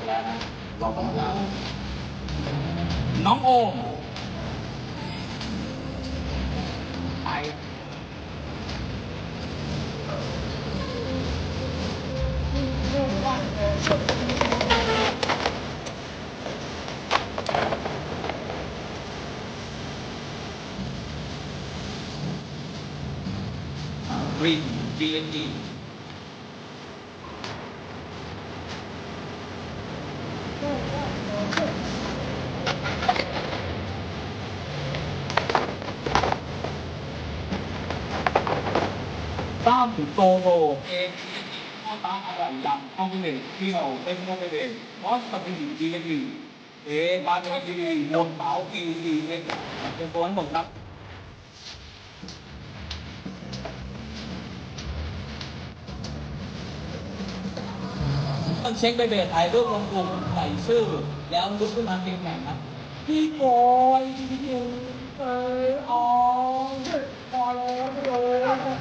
แล้วนะเราต้องการน้องโอมไอรีน GNG ตั้มโตโรเองข้อตาอะไรดำข้อที่หนึ่งที่เราเต้นข้อที่หนึ่งมอสกับเป็นดีกันดีบาร์ดีดีหมดเต๋าดีเนี่ยเป็นตัวทั้งหมดครับต้องเช็คไปเบสถ่ายรูปลงกลุ่มใส่ชื่อแล้วลุกขึ้นมาเพียงแข่งนะพี่โกยพี่อ๋อพอแล้วเลย